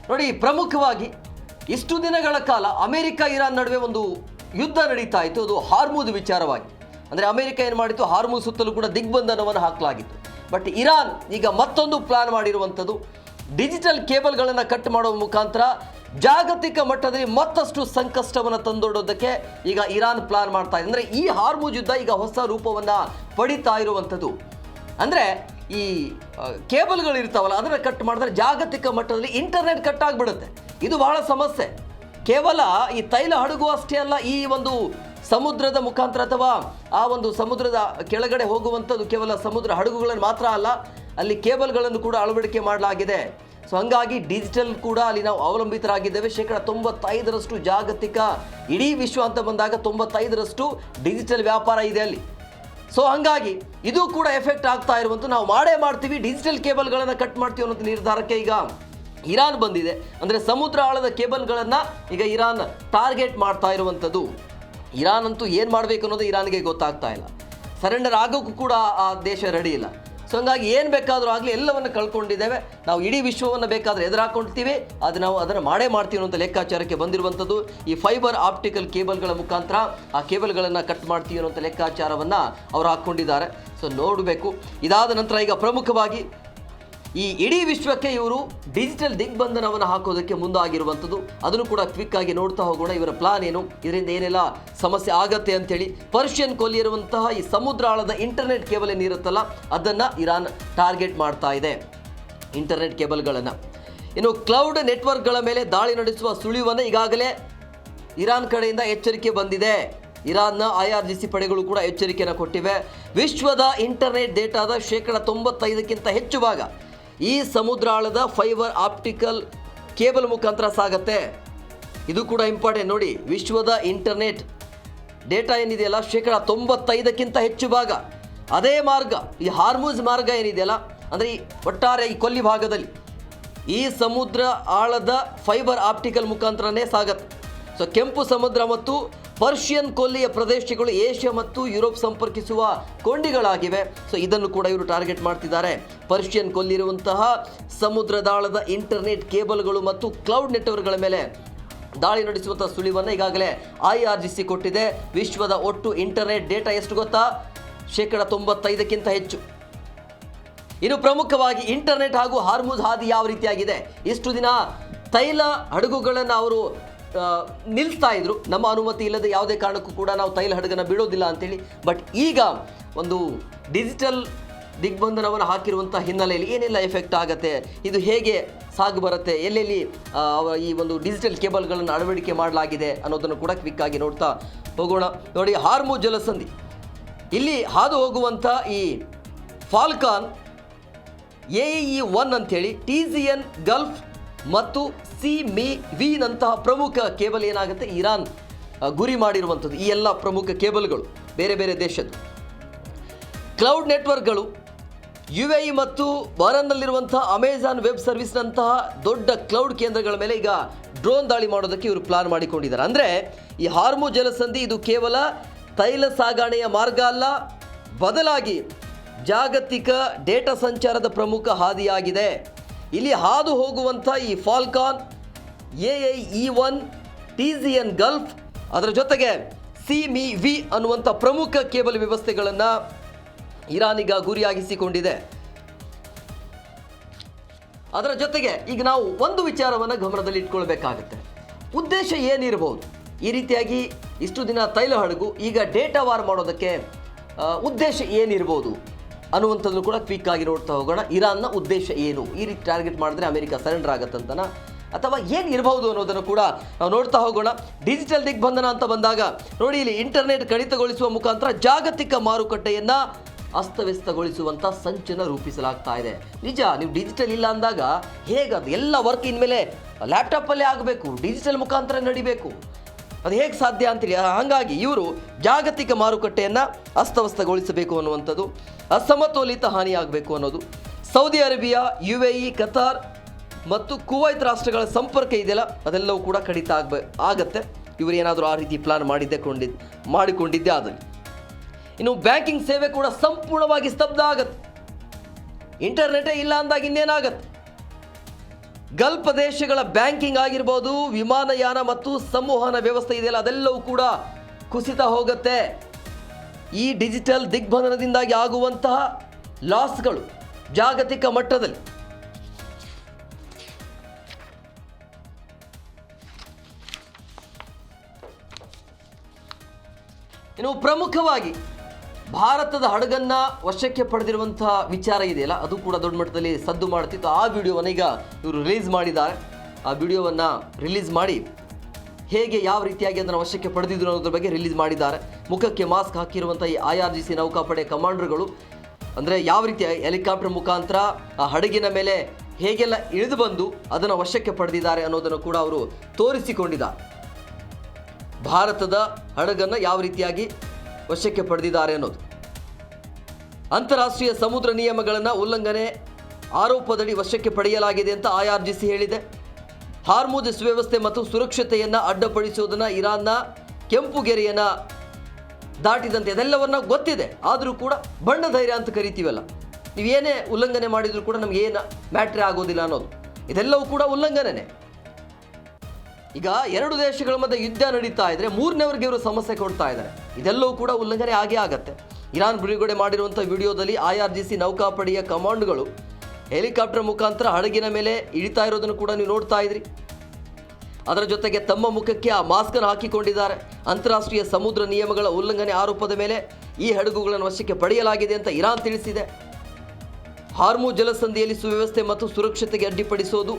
ನೋಡಿ, ಪ್ರಮುಖವಾಗಿ ಇಷ್ಟು ದಿನಗಳ ಕಾಲ ಅಮೆರಿಕ ಇರಾನ್ ನಡುವೆ ಒಂದು ಯುದ್ಧ ನಡೀತಾ ಇತ್ತು. ಅದು ಹಾರ್ಮುಜ್ ವಿಚಾರವಾಗಿ. ಅಂದರೆ ಅಮೆರಿಕ ಏನು ಮಾಡಿತ್ತು, ಹಾರ್ಮುಜ್ ಸುತ್ತಲೂ ಕೂಡ ದಿಗ್ಬಂಧನವನ್ನು ಹಾಕಲಾಗಿತ್ತು. ಬಟ್ ಇರಾನ್ ಈಗ ಮತ್ತೊಂದು ಪ್ಲಾನ್ ಮಾಡಿರುವಂಥದ್ದು, ಡಿಜಿಟಲ್ ಕೇಬಲ್ಗಳನ್ನು ಕಟ್ ಮಾಡುವ ಮುಖಾಂತರ ಜಾಗತಿಕ ಮಟ್ಟದಲ್ಲಿ ಮತ್ತಷ್ಟು ಸಂಕಷ್ಟವನ್ನು ತಂದೊಡ್ಡೋದಕ್ಕೆ ಈಗ ಇರಾನ್ ಪ್ಲಾನ್ ಮಾಡ್ತಾ ಇದೆ. ಅಂದರೆ ಈ ಹಾರ್ಮುಜ್ ಯುದ್ಧ ಈಗ ಹೊಸ ರೂಪವನ್ನು ಪಡಿತಾ ಇರುವಂಥದ್ದು. ಅಂದರೆ ಈ ಕೇಬಲ್ಗಳು ಇರ್ತಾವಲ್ಲ, ಅದನ್ನು ಕಟ್ ಮಾಡಿದ್ರೆ ಜಾಗತಿಕ ಮಟ್ಟದಲ್ಲಿ ಇಂಟರ್ನೆಟ್ ಕಟ್ ಆಗಿಬಿಡುತ್ತೆ. ಇದು ಬಹಳ ಸಮಸ್ಯೆ. ಕೇವಲ ಈ ತೈಲ ಹಡಗು ಅಷ್ಟೇ ಅಲ್ಲ, ಈ ಒಂದು ಸಮುದ್ರದ ಮುಖಾಂತರ ಅಥವಾ ಆ ಒಂದು ಸಮುದ್ರದ ಕೆಳಗಡೆ ಹೋಗುವಂಥದ್ದು ಕೇವಲ ಸಮುದ್ರ ಹಡಗುಗಳನ್ನು ಮಾತ್ರ ಅಲ್ಲ, ಅಲ್ಲಿ ಕೇಬಲ್ಗಳನ್ನು ಕೂಡ ಅಳವಡಿಕೆ ಮಾಡಲಾಗಿದೆ. ಸೊ ಹಾಗಾಗಿ ಡಿಜಿಟಲ್ ಕೂಡ ಅಲ್ಲಿ ನಾವು ಅವಲಂಬಿತರಾಗಿದ್ದೇವೆ. 95% ಜಾಗತಿಕ ಇಡೀ ವಿಶ್ವ ಅಂತ ಬಂದಾಗ 95% ಡಿಜಿಟಲ್ ವ್ಯಾಪಾರ ಇದೆ ಅಲ್ಲಿ. ಸೊ ಹಾಗಾಗಿ ಇದು ಕೂಡ ಎಫೆಕ್ಟ್ ಆಗ್ತಾ ಇರುವಂಥ, ನಾವು ಮಾಡ್ತೀವಿ, ಡಿಜಿಟಲ್ ಕೇಬಲ್ಗಳನ್ನು ಕಟ್ ಮಾಡ್ತೀವಿ ಅನ್ನೋ ನಿರ್ಧಾರಕ್ಕೆ ಈಗ ಇರಾನ್ ಬಂದಿದೆ. ಅಂದರೆ ಸಮುದ್ರ ಆಳದ ಕೇಬಲ್ಗಳನ್ನು ಈಗ ಇರಾನ್ ಟಾರ್ಗೆಟ್ ಮಾಡ್ತಾ ಇರುವಂಥದ್ದು. ಇರಾನ್ ಅಂತೂ ಏನು ಮಾಡಬೇಕು ಅನ್ನೋದು ಇರಾನ್ಗೆ ಗೊತ್ತಾಗ್ತಾ ಇಲ್ಲ. ಸರೆಂಡರ್ ಆಗೋಕ್ಕೂ ಕೂಡ ಆ ದೇಶ ರೆಡಿ ಇಲ್ಲ. ಸೊ ಹಂಗಾಗಿ ಏನು ಬೇಕಾದರೂ ಆಗಲಿ ಎಲ್ಲವನ್ನು ಕಳ್ಕೊಂಡಿದ್ದೇವೆ, ನಾವು ಇಡೀ ವಿಶ್ವವನ್ನು ಬೇಕಾದರೆ ಎದುರಾಕೊಳ್ತೀವಿ, ಅದು ನಾವು ಅದನ್ನು ಮಾಡ್ತೀವಿ ಅನ್ನೋಂಥ ಲೆಕ್ಕಾಚಾರಕ್ಕೆ ಬಂದಿರುವಂಥದ್ದು. ಈ ಫೈಬರ್ ಆಪ್ಟಿಕಲ್ ಕೇಬಲ್ಗಳ ಮುಖಾಂತರ ಆ ಕೇಬಲ್ಗಳನ್ನು ಕಟ್ ಮಾಡ್ತೀವಿ ಅನ್ನೋಂಥ ಲೆಕ್ಕಾಚಾರವನ್ನು ಅವರು ಹಾಕ್ಕೊಂಡಿದ್ದಾರೆ. ಸೊ ನೋಡಬೇಕು. ಇದಾದ ನಂತರ ಈಗ ಪ್ರಮುಖವಾಗಿ ಈ ಇಡೀ ವಿಶ್ವಕ್ಕೆ ಇವರು ಡಿಜಿಟಲ್ ದಿಗ್ಬಂಧನವನ್ನು ಹಾಕೋದಕ್ಕೆ ಮುಂದಾಗಿರುವಂಥದ್ದು. ಅದನ್ನು ಕೂಡ ಕ್ವಿಕ್ ಆಗಿ ನೋಡ್ತಾ ಹೋಗೋಣ. ಇವರ ಪ್ಲಾನ್ ಏನು, ಇದರಿಂದ ಏನೆಲ್ಲ ಸಮಸ್ಯೆ ಆಗತ್ತೆ ಅಂತೇಳಿ. ಪರ್ಷಿಯನ್ ಕೊಲ್ಲಿ ಇರುವಂತಹ ಈ ಸಮುದ್ರ ಆಳದ ಇಂಟರ್ನೆಟ್ ಕೇಬಲ್ ಏನಿರುತ್ತಲ್ಲ, ಅದನ್ನು ಇರಾನ್ ಟಾರ್ಗೆಟ್ ಮಾಡ್ತಾ ಇದೆ, ಇಂಟರ್ನೆಟ್ ಕೇಬಲ್ಗಳನ್ನು. ಇನ್ನು ಕ್ಲೌಡ್ ನೆಟ್ವರ್ಕ್ಗಳ ಮೇಲೆ ದಾಳಿ ನಡೆಸುವ ಸುಳಿವನ್ನು ಈಗಾಗಲೇ ಇರಾನ್ ಕಡೆಯಿಂದ ಎಚ್ಚರಿಕೆ ಬಂದಿದೆ. ಇರಾನ್ನ IRGC ಪಡೆಗಳು ಕೂಡ ಎಚ್ಚರಿಕೆಯನ್ನು ಕೊಟ್ಟಿವೆ. ವಿಶ್ವದ ಇಂಟರ್ನೆಟ್ ಡೇಟಾದ 95% ಹೆಚ್ಚು ಭಾಗ ಈ ಸಮುದ್ರ ಆಳದ ಫೈಬರ್ ಆಪ್ಟಿಕಲ್ ಕೇಬಲ್ ಮುಖಾಂತರ ಸಾಗತ್ತೆ. ಇದು ಕೂಡ ಇಂಪಾರ್ಟೆಂಟ್ ನೋಡಿ. ವಿಶ್ವದ ಇಂಟರ್ನೆಟ್ ಡೇಟಾ ಏನಿದೆಯಲ್ಲ, 95% ಹೆಚ್ಚು ಭಾಗ ಅದೇ ಮಾರ್ಗ, ಈ ಹಾರ್ಮುಜ್ ಮಾರ್ಗ ಏನಿದೆಯಲ್ಲ, ಅಂದರೆ ಈ ಒಟ್ಟಾರೆ ಈ ಕೊಲ್ಲಿ ಭಾಗದಲ್ಲಿ ಈ ಸಮುದ್ರ ಆಳದ ಫೈಬರ್ ಆಪ್ಟಿಕಲ್ ಮುಖಾಂತರನೇ ಸಾಗತ್ತೆ. ಸೊ ಕೆಂಪು ಸಮುದ್ರ ಮತ್ತು ಪರ್ಷಿಯನ್ ಕೊಲ್ಲಿಯ ಪ್ರದೇಶಗಳು ಏಷ್ಯಾ ಮತ್ತು ಯುರೋಪ್ ಸಂಪರ್ಕಿಸುವ ಕೊಂಡಿಗಳಾಗಿವೆ. ಸೊ ಇದನ್ನು ಕೂಡ ಇವರು ಟಾರ್ಗೆಟ್ ಮಾಡ್ತಿದ್ದಾರೆ. ಪರ್ಷಿಯನ್ ಕೊಲ್ಲಿರುವಂತಹ ಸಮುದ್ರದಾಳದ ಇಂಟರ್ನೆಟ್ ಕೇಬಲ್ಗಳು ಮತ್ತು ಕ್ಲೌಡ್ ನೆಟ್ವರ್ಕ್ಗಳ ಮೇಲೆ ದಾಳಿ ನಡೆಸುವಂತಹ ಸುಳಿವನ್ನು ಈಗಾಗಲೇ IRGC ಕೊಟ್ಟಿದೆ. ವಿಶ್ವದ ಒಟ್ಟು ಇಂಟರ್ನೆಟ್ ಡೇಟಾ ಎಷ್ಟು ಗೊತ್ತಾ, 95% ಹೆಚ್ಚು. ಇನ್ನು ಪ್ರಮುಖವಾಗಿ ಇಂಟರ್ನೆಟ್ ಹಾಗೂ ಹಾರ್ಮುಜ್ ಹಾದಿ ಯಾವ ರೀತಿಯಾಗಿದೆ. ಇಷ್ಟು ದಿನ ತೈಲ ಹಡಗುಗಳನ್ನು ಅವರು ನಿಲ್ಲಿಸ್ತಾ ಇದ್ರು, ನಮ್ಮ ಅನುಮತಿ ಇಲ್ಲದೆ ಯಾವುದೇ ಕಾರಣಕ್ಕೂ ಕೂಡ ನಾವು ತೈಲ ಹಡಗನ್ನು ಬಿಡೋದಿಲ್ಲ ಅಂತೇಳಿ. ಬಟ್ ಈಗ ಒಂದು ಡಿಜಿಟಲ್ ದಿಗ್ಬಂಧನವನ್ನು ಹಾಕಿರುವಂಥ ಹಿನ್ನೆಲೆಯಲ್ಲಿ ಏನೆಲ್ಲ ಎಫೆಕ್ಟ್ ಆಗುತ್ತೆ, ಇದು ಹೇಗೆ ಸಾಗು ಬರುತ್ತೆ, ಎಲ್ಲೆಲ್ಲಿ ಈ ಒಂದು ಡಿಜಿಟಲ್ ಕೇಬಲ್ಗಳನ್ನು ಅಳವಡಿಕೆ ಮಾಡಲಾಗಿದೆ ಅನ್ನೋದನ್ನು ಕೂಡ ಕ್ವಿಕ್ ಆಗಿ ನೋಡ್ತಾ ಹೋಗೋಣ. ನೋಡಿ, ಹಾರ್ಮುಜ್ ಜಲಸಂಧಿ, ಇಲ್ಲಿ ಹಾದು ಹೋಗುವಂಥ ಈ ಫಾಲ್ಕಾನ್ AE1 ಅಂಥೇಳಿ, TZN ಗಲ್ಫ್ ಮತ್ತು CME-V ನಂತಹ ಪ್ರಮುಖ ಕೇಬಲ್ ಏನಾಗುತ್ತೆ, ಇರಾನ್ ಗುರಿ ಮಾಡಿರುವಂಥದ್ದು. ಈ ಎಲ್ಲ ಪ್ರಮುಖ ಕೇಬಲ್ಗಳು ಬೇರೆ ಬೇರೆ ದೇಶದ್ದು. ಕ್ಲೌಡ್ ನೆಟ್ವರ್ಕ್ಗಳು UAE ಮತ್ತು ಬಹ್ರೇನ್ನಲ್ಲಿರುವಂತಹ ಅಮೆಜಾನ್ ವೆಬ್ ಸರ್ವಿಸ್ನಂತಹ ದೊಡ್ಡ ಕ್ಲೌಡ್ ಕೇಂದ್ರಗಳ ಮೇಲೆ ಈಗ ಡ್ರೋನ್ ದಾಳಿ ಮಾಡೋದಕ್ಕೆ ಇವರು ಪ್ಲಾನ್ ಮಾಡಿಕೊಂಡಿದ್ದಾರೆ. ಅಂದರೆ ಈ ಹಾರ್ಮುಜ್ ಜಲಸಂಧಿ ಇದು ಕೇವಲ ತೈಲ ಸಾಗಣೆಯ ಮಾರ್ಗ ಅಲ್ಲ, ಬದಲಾಗಿ ಜಾಗತಿಕ ಡೇಟಾ ಸಂಚಾರದ ಪ್ರಮುಖ ಹಾದಿಯಾಗಿದೆ. ಇಲ್ಲಿ ಹಾದು ಹೋಗುವಂಥ ಈ ಫಾಲ್ಕಾನ್ AE1, TZN ಗಲ್ಫ್, ಅದರ ಜೊತೆಗೆ CME-V ಅನ್ನುವಂಥ ಪ್ರಮುಖ ಕೇಬಲ್ ವ್ಯವಸ್ಥೆಗಳನ್ನು ಇರಾನ್ ಈಗ ಗುರಿಯಾಗಿಸಿಕೊಂಡಿದೆ. ಅದರ ಜೊತೆಗೆ ಈಗ ನಾವು ಒಂದು ವಿಚಾರವನ್ನು ಗಮನದಲ್ಲಿ ಇಟ್ಕೊಳ್ಬೇಕಾಗತ್ತೆ. ಉದ್ದೇಶ ಏನಿರಬಹುದು, ಈ ರೀತಿಯಾಗಿ ಇಷ್ಟು ದಿನ ತೈಲ ಹಡಗು ಈಗ ಡೇಟಾ ವಾರ್ ಮಾಡೋದಕ್ಕೆ ಉದ್ದೇಶ ಏನಿರ್ಬೋದು ಅನ್ನುವಂಥದ್ದು ಕೂಡ ಕ್ವಿಕ್ ಆಗಿ ನೋಡ್ತಾ ಹೋಗೋಣ. ಇರಾನ್ನ ಉದ್ದೇಶ ಏನು, ಈ ರೀತಿ ಟಾರ್ಗೆಟ್ ಮಾಡಿದ್ರೆ ಅಮೆರಿಕ ಸರೆಂಡರ್ ಆಗತ್ತಂತನ ಅಥವಾ ಏನು ಇರಬಹುದು ಅನ್ನೋದನ್ನು ಕೂಡ ನಾವು ನೋಡ್ತಾ ಹೋಗೋಣ. ಡಿಜಿಟಲ್ ದಿಗ್ಬಂಧನ ಅಂತ ಬಂದಾಗ ನೋಡಿ, ಇಲ್ಲಿ ಇಂಟರ್ನೆಟ್ ಕಡಿತಗೊಳಿಸುವ ಮುಖಾಂತರ ಜಾಗತಿಕ ಮಾರುಕಟ್ಟೆಯನ್ನು ಅಸ್ತವ್ಯಸ್ತಗೊಳಿಸುವಂಥ ಸಂಚನ್ನು ರೂಪಿಸಲಾಗ್ತಾ ಇದೆ. ನಿಜ, ನೀವು ಡಿಜಿಟಲ್ ಇಲ್ಲ ಅಂದಾಗ ಹೇಗದು ಎಲ್ಲ ವರ್ಕ್ ಇನ್ಮೇಲೆ ಲ್ಯಾಪ್ಟಾಪಲ್ಲೇ ಆಗಬೇಕು, ಡಿಜಿಟಲ್ ಮುಖಾಂತರ ನಡಿಬೇಕು, ಅದು ಹೇಗೆ ಸಾಧ್ಯ ಅಂತೇಳಿ. ಹಾಗಾಗಿ ಇವರು ಜಾಗತಿಕ ಮಾರುಕಟ್ಟೆಯನ್ನು ಅಸ್ತವ್ಯಸ್ತಗೊಳಿಸಬೇಕು ಅನ್ನುವಂಥದ್ದು, ಅಸಮತೋಲಿತ ಹಾನಿಯಾಗಬೇಕು ಅನ್ನೋದು. ಸೌದಿ ಅರೇಬಿಯಾ, UAE, ಕತಾರ್ ಮತ್ತು ಕುವೈತ್ ರಾಷ್ಟ್ರಗಳ ಸಂಪರ್ಕ ಇದೆಯಲ್ಲ, ಅದೆಲ್ಲವೂ ಕೂಡ ಕಡಿತ ಆಗತ್ತೆ. ಇವರು ಏನಾದರೂ ಆ ರೀತಿ ಪ್ಲಾನ್ ಮಾಡಿಕೊಂಡಿದ್ದೇ ಆದಲ್ಲಿ. ಇನ್ನು ಬ್ಯಾಂಕಿಂಗ್ ಸೇವೆ ಕೂಡ ಸಂಪೂರ್ಣವಾಗಿ ಸ್ತಬ್ಧ ಆಗತ್ತೆ. ಇಂಟರ್ನೆಟೇ ಇಲ್ಲ ಅಂದಾಗ ಇನ್ನೇನಾಗತ್ತೆ. ಗಲ್ಫ್ ದೇಶಗಳ ಬ್ಯಾಂಕಿಂಗ್ ಆಗಿರ್ಬೋದು, ವಿಮಾನಯಾನ ಮತ್ತು ಸಂವಹನ ವ್ಯವಸ್ಥೆ ಇದೆಯಲ್ಲ ಅದೆಲ್ಲವೂ ಕೂಡ ಕುಸಿತ ಹೋಗುತ್ತೆ. ಈ ಡಿಜಿಟಲ್ ದಿಗ್ಬಂಧನದಿಂದಾಗಿ ಆಗುವಂತಹ ಲಾಸ್ಗಳು ಜಾಗತಿಕ ಮಟ್ಟದಲ್ಲಿ. ಇನ್ನು ಪ್ರಮುಖವಾಗಿ ಭಾರತದ ಹಡಗನ್ನ ವಶಕ್ಕೆ ಪಡೆದಿರುವಂತಹ ವಿಚಾರ ಇದೆಯಲ್ಲ ಅದು ಕೂಡ ದೊಡ್ಡ ಮಟ್ಟದಲ್ಲಿ ಸದ್ದು ಮಾಡ್ತಿತ್ತು. ಆ ವಿಡಿಯೋವನ್ನು ಈಗ ಇವರು ರಿಲೀಸ್ ಮಾಡಿದ್ದಾರೆ. ಆ ವಿಡಿಯೋವನ್ನು ರಿಲೀಸ್ ಮಾಡಿ ಹೇಗೆ ಯಾವ ರೀತಿಯಾಗಿ ಅದನ್ನು ವಶಕ್ಕೆ ಪಡೆದಿದ್ರು ಅನ್ನೋದ್ರ ಬಗ್ಗೆ ರಿಲೀಸ್ ಮಾಡಿದ್ದಾರೆ. ಮುಖಕ್ಕೆ ಮಾಸ್ಕ್ ಹಾಕಿರುವಂಥ ಈ IRGC ನೌಕಾಪಡೆ ಕಮಾಂಡರ್ಗಳು ಅಂದರೆ ಯಾವ ರೀತಿ ಹೆಲಿಕಾಪ್ಟರ್ ಮುಖಾಂತರ ಆ ಹಡಗಿನ ಮೇಲೆ ಹೇಗೆಲ್ಲ ಇಳಿದು ಬಂದು ಅದನ್ನು ವಶಕ್ಕೆ ಪಡೆದಿದ್ದಾರೆ ಅನ್ನೋದನ್ನು ಕೂಡ ಅವರು ತೋರಿಸಿಕೊಂಡಿದ್ದಾರೆ. ಭಾರತದ ಹಡಗನ್ನು ಯಾವ ರೀತಿಯಾಗಿ ವಶಕ್ಕೆ ಪಡೆದಿದ್ದಾರೆ ಅನ್ನೋದು. ಅಂತಾರಾಷ್ಟ್ರೀಯ ಸಮುದ್ರ ನಿಯಮಗಳನ್ನು ಉಲ್ಲಂಘನೆ ಆರೋಪದಡಿ ವಶಕ್ಕೆ ಪಡೆಯಲಾಗಿದೆ ಅಂತ IRGC ಹೇಳಿದೆ. ಹಾರ್ಮುಜ್ ಸುವ್ಯವಸ್ಥೆ ಮತ್ತು ಸುರಕ್ಷತೆಯನ್ನು ಅಡ್ಡಪಡಿಸುವುದನ್ನು ಇರಾನ್ನ ಕೆಂಪುಗೆರೆಯನ್ನು ದಾಟಿದಂತೆ ಅದೆಲ್ಲವನ್ನ ಗೊತ್ತಿದೆ. ಆದರೂ ಕೂಡ ಬಣ್ಣ ಧೈರ್ಯ ಅಂತ ಕರಿತೀವಲ್ಲ, ನೀವೇನೇ ಉಲ್ಲಂಘನೆ ಮಾಡಿದರೂ ಕೂಡ ನಮ್ಗೆ ಏನು ಮ್ಯಾಟ್ರೇ ಆಗೋದಿಲ್ಲ ಅನ್ನೋದು, ಇದೆಲ್ಲವೂ ಕೂಡ ಉಲ್ಲಂಘನೆ. ಈಗ ಎರಡು ದೇಶಗಳ ಮಧ್ಯೆ ಯುದ್ಧ ನಡೀತಾ ಇದ್ರೆ ಮೂರನೇವರಿಗೆ ಇವರು ಸಮಸ್ಯೆ ಕೊಡ್ತಾ ಇದ್ದಾರೆ. ಇದೆಲ್ಲವೂ ಕೂಡ ಉಲ್ಲಂಘನೆ ಆಗೇ ಆಗುತ್ತೆ. ಇರಾನ್ ಬಿಡುಗಡೆ ಮಾಡಿರುವಂಥ ವಿಡಿಯೋದಲ್ಲಿ IRGC ನೌಕಾಪಡೆಯ ಕಮಾಂಡ್ಗಳು ಹೆಲಿಕಾಪ್ಟರ್ ಮುಖಾಂತರ ಹಡಗಿನ ಮೇಲೆ ಇಳಿತಾ ಇರೋದನ್ನು ಕೂಡ ನೀವು ನೋಡ್ತಾ ಇದ್ರಿ. ಅದರ ಜೊತೆಗೆ ತಮ್ಮ ಮುಖಕ್ಕೆ ಆ ಮಾಸ್ಕನ್ನು ಹಾಕಿಕೊಂಡಿದ್ದಾರೆ. ಅಂತಾರಾಷ್ಟ್ರೀಯ ಸಮುದ್ರ ನಿಯಮಗಳ ಉಲ್ಲಂಘನೆ ಆರೋಪದ ಮೇಲೆ ಈ ಹಡಗುಗಳನ್ನು ವಶಕ್ಕೆ ಪಡೆಯಲಾಗಿದೆ ಅಂತ ಇರಾನ್ ತಿಳಿಸಿದೆ. ಹಾರ್ಮುಜ್ ಜಲಸಂಧಿಯಲ್ಲಿ ಸುವ್ಯವಸ್ಥೆ ಮತ್ತು ಸುರಕ್ಷತೆಗೆ ಅಡ್ಡಿಪಡಿಸೋದು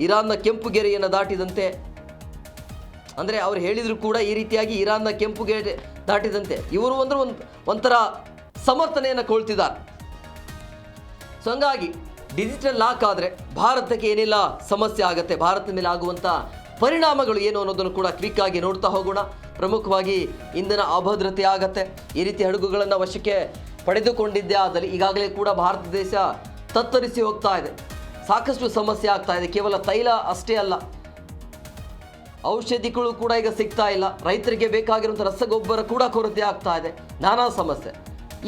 ಇರಾನ್ನ ಕೆಂಪುಗೆರೆಯನ್ನು ದಾಟಿದಂತೆ, ಅಂದರೆ ಅವ್ರು ಹೇಳಿದ್ರು ಕೂಡ ಈ ರೀತಿಯಾಗಿ ಇರಾನ್ನ ಕೆಂಪುಗೆರೆ ದಾಟಿದಂತೆ ಇವರು ಒಂಥರ ಸಮರ್ಥನೆಯನ್ನು ಕೊಳ್ತಿದ್ದಾರೆ. ಸೊ ಹಂಗಾಗಿ ಡಿಜಿಟಲ್ ಲಾಕ್ ಆದರೆ ಭಾರತಕ್ಕೆ ಏನೆಲ್ಲ ಸಮಸ್ಯೆ ಆಗುತ್ತೆ, ಭಾರತದ ಮೇಲೆ ಆಗುವಂಥ ಪರಿಣಾಮಗಳು ಏನು ಅನ್ನೋದನ್ನು ಕೂಡ ಕ್ವಿಕ್ ಆಗಿ ನೋಡ್ತಾ ಹೋಗೋಣ. ಪ್ರಮುಖವಾಗಿ ಇಂಧನ ಅಭದ್ರತೆ ಆಗತ್ತೆ. ಈ ರೀತಿ ಹಡಗುಗಳನ್ನು ವಶಕ್ಕೆ ಪಡೆದುಕೊಂಡಿದ್ದೇ ಆದಲ್ಲಿ ಈಗಾಗಲೇ ಕೂಡ ಭಾರತ ದೇಶ ತತ್ತರಿಸಿ ಹೋಗ್ತಾ ಇದೆ. ಸಾಕಷ್ಟು ಸಮಸ್ಯೆ ಆಗ್ತಾ ಇದೆ. ಕೇವಲ ತೈಲ ಅಷ್ಟೇ ಅಲ್ಲ, ಔಷಧಿಗಳು ಕೂಡ ಈಗ ಸಿಗ್ತಾ ಇಲ್ಲ. ರೈತರಿಗೆ ಬೇಕಾಗಿರುವಂಥ ರಸಗೊಬ್ಬರ ಕೂಡ ಕೊರತೆ ಆಗ್ತಾ ಇದೆ. ನಾನಾ ಸಮಸ್ಯೆ.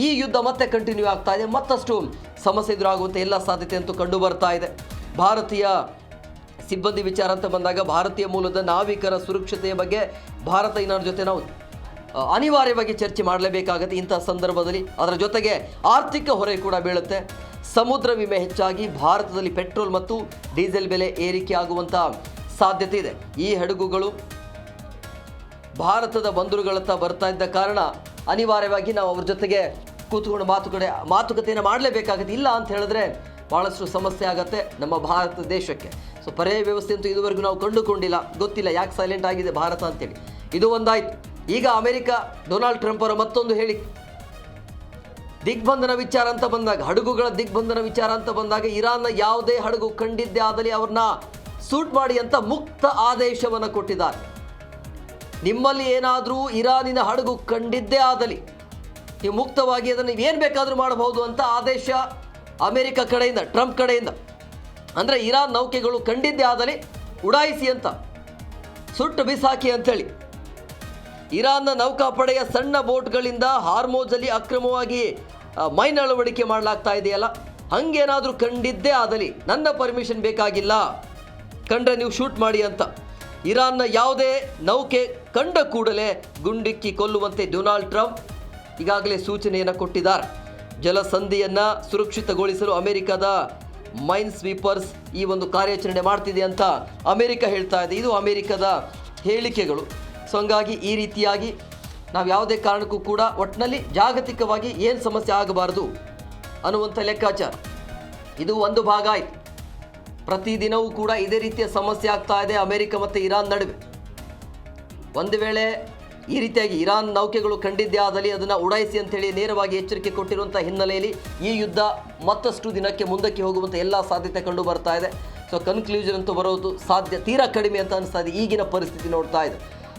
ಈ ಯುದ್ಧ ಮತ್ತೆ ಕಂಟಿನ್ಯೂ ಆಗ್ತಾ ಇದೆ. ಮತ್ತಷ್ಟು ಸಮಸ್ಯೆ ಎದುರಾಗುವಂಥ ಎಲ್ಲ ಸಾಧ್ಯತೆ ಅಂತೂ ಕಂಡು ಬರ್ತಾ ಇದೆ. ಭಾರತೀಯ ಸಿಬ್ಬಂದಿ ವಿಚಾರ ಅಂತ ಬಂದಾಗ ಭಾರತೀಯ ಮೂಲದ ನಾವಿಕರ ಸುರಕ್ಷತೆಯ ಬಗ್ಗೆ ಭಾರತ ಇನ್ನರ ಜೊತೆ ನಾವು ಅನಿವಾರ್ಯವಾಗಿ ಚರ್ಚೆ ಮಾಡಲೇಬೇಕಾಗುತ್ತೆ ಇಂಥ ಸಂದರ್ಭದಲ್ಲಿ. ಅದರ ಜೊತೆಗೆ ಆರ್ಥಿಕ ಹೊರೆ ಕೂಡ ಬೀಳುತ್ತೆ. ಸಮುದ್ರ ವಿಮೆ ಹೆಚ್ಚಾಗಿ ಭಾರತದಲ್ಲಿ ಪೆಟ್ರೋಲ್ ಮತ್ತು ಡೀಸೆಲ್ ಬೆಲೆ ಏರಿಕೆ ಆಗುವಂಥ ಸಾಧ್ಯತೆ ಇದೆ. ಈ ಹಡಗುಗಳು ಭಾರತದ ಬಂದರುಗಳತ್ತ ಬರ್ತಾ ಇದ್ದ ಕಾರಣ ಅನಿವಾರ್ಯವಾಗಿ ನಾವು ಅವ್ರ ಜೊತೆಗೆ ಕೂತ್ಕೊಂಡು ಮಾತುಕತೆಯನ್ನು ಮಾಡಲೇಬೇಕಾಗುತ್ತೆ. ಇಲ್ಲ ಅಂತ ಹೇಳಿದ್ರೆ ಭಾಳಷ್ಟು ಸಮಸ್ಯೆ ಆಗುತ್ತೆ ನಮ್ಮ ಭಾರತ ದೇಶಕ್ಕೆ. ಸೊ ಪರ್ಯಾಯ ವ್ಯವಸ್ಥೆ ಅಂತೂ ಇದುವರೆಗೂ ನಾವು ಕಂಡುಕೊಂಡಿಲ್ಲ. ಗೊತ್ತಿಲ್ಲ ಯಾಕೆ ಸೈಲೆಂಟ್ ಆಗಿದೆ ಭಾರತ ಅಂತೇಳಿ. ಇದು ಒಂದಾಯಿತು. ಈಗ ಅಮೆರಿಕ ಡೊನಾಲ್ಡ್ ಟ್ರಂಪ್ ಅವರ ಮತ್ತೊಂದು ಹೇಳಿ, ದಿಗ್ಬಂಧನ ವಿಚಾರ ಅಂತ ಬಂದಾಗ, ಹಡಗುಗಳ ದಿಗ್ಬಂಧನ ವಿಚಾರ ಅಂತ ಬಂದಾಗ ಇರಾನ್ನ ಯಾವುದೇ ಹಡಗು ಕಂಡಿದ್ದೇ ಆದಲ್ಲಿ ಅವ್ರನ್ನ ಸೂಟ್ ಮಾಡಿ ಅಂತ ಮುಕ್ತ ಆದೇಶವನ್ನು ಕೊಟ್ಟಿದ್ದಾರೆ. ನಿಮ್ಮಲ್ಲಿ ಏನಾದರೂ ಇರಾನಿನ ಹಡಗು ಕಂಡಿದ್ದೇ ಆದಲ್ಲಿ ನೀವು ಮುಕ್ತವಾಗಿ ಅದನ್ನು ನೀವೇನು ಬೇಕಾದರೂ ಮಾಡಬಹುದು ಅಂತ ಆದೇಶ ಅಮೆರಿಕ ಕಡೆಯಿಂದ, ಟ್ರಂಪ್ ಕಡೆಯಿಂದ. ಅಂದರೆ ಇರಾನ್ ನೌಕೆಗಳು ಕಂಡಿದ್ದೇ ಆದಲ್ಲಿ ಉಡಾಯಿಸಿ ಅಂತ, ಸುಟ್ಟು ಬಿಸಾಕಿ ಅಂಥೇಳಿ. ಇರಾನ್ನ ನೌಕಾಪಡೆಯ ಸಣ್ಣ ಬೋಟ್ಗಳಿಂದ ಹಾರ್ಮೋಜಲ್ಲಿ ಅಕ್ರಮವಾಗಿ ಮೈನ್ ಅಳವಡಿಕೆ ಮಾಡಲಾಗ್ತಾ ಇದೆಯಲ್ಲ, ಹಂಗೇನಾದರೂ ಕಂಡಿದ್ದೇ ಆದಲ್ಲಿ ನನ್ನ ಪರ್ಮಿಷನ್ ಬೇಕಾಗಿಲ್ಲ, ಕಂಡ್ರೆ ನೀವು ಶೂಟ್ ಮಾಡಿ ಅಂತ ಇರಾನ್ನ ಯಾವುದೇ ನೌಕೆ ಕಂಡ ಕೂಡಲೇ ಗುಂಡಿಕ್ಕಿ ಕೊಲ್ಲುವಂತೆ ಡೊನಾಲ್ಡ್ ಟ್ರಂಪ್ ಈಗಾಗಲೇ ಸೂಚನೆಯನ್ನು ಕೊಟ್ಟಿದ್ದಾರೆ. ಜಲಸಂಧಿಯನ್ನು ಸುರಕ್ಷಿತಗೊಳಿಸಲು ಅಮೆರಿಕದ ಮೈನ್ ಸ್ವೀಪರ್ಸ್ ಈ ಒಂದು ಕಾರ್ಯಾಚರಣೆ ಮಾಡ್ತಿದೆ ಅಂತ ಅಮೆರಿಕ ಹೇಳ್ತಾ ಇದೆ. ಇದು ಅಮೆರಿಕದ ಹೇಳಿಕೆಗಳು. ಸೊ ಹಂಗಾಗಿ ಈ ರೀತಿಯಾಗಿ ನಾವು ಯಾವುದೇ ಕಾರಣಕ್ಕೂ ಕೂಡ ಒಟ್ಟಿನಲ್ಲಿ ಜಾಗತಿಕವಾಗಿ ಏನು ಸಮಸ್ಯೆ ಆಗಬಾರ್ದು ಅನ್ನುವಂಥ ಲೆಕ್ಕಾಚಾರ ಇದು ಒಂದು ಭಾಗ ಆಯಿತು. ಪ್ರತಿದಿನವೂ ಕೂಡ ಇದೇ ರೀತಿಯ ಸಮಸ್ಯೆ ಆಗ್ತಾ ಇದೆ ಅಮೆರಿಕ ಮತ್ತು ಇರಾನ್ ನಡುವೆ. ಒಂದು ವೇಳೆ ಈ ರೀತಿಯಾಗಿ ಇರಾನ್ ನೌಕೆಗಳು ಕಂಡಿದ್ದೇ ಆದಲ್ಲಿ ಅದನ್ನು ಉಡಾಯಿಸಿ ಅಂತೇಳಿ ನೇರವಾಗಿ ಎಚ್ಚರಿಕೆ ಕೊಟ್ಟಿರುವಂಥ ಹಿನ್ನೆಲೆಯಲ್ಲಿ ಈ ಯುದ್ಧ ಮತ್ತಷ್ಟು ದಿನಕ್ಕೆ ಮುಂದಕ್ಕೆ ಹೋಗುವಂಥ ಎಲ್ಲ ಸಾಧ್ಯತೆ ಕಂಡು ಬರ್ತಾ ಇದೆ. ಸೊ ಕನ್ಕ್ಲೂಷನ್ ಅಂತೂ ಬರೋದು ತೀರಾ ಕಡಿಮೆ ಅಂತ ಅನಿಸ್ತಾ ಇದೆ ಈಗಿನ ಪರಿಸ್ಥಿತಿ ನೋಡ್ತಾ ಇದೆ.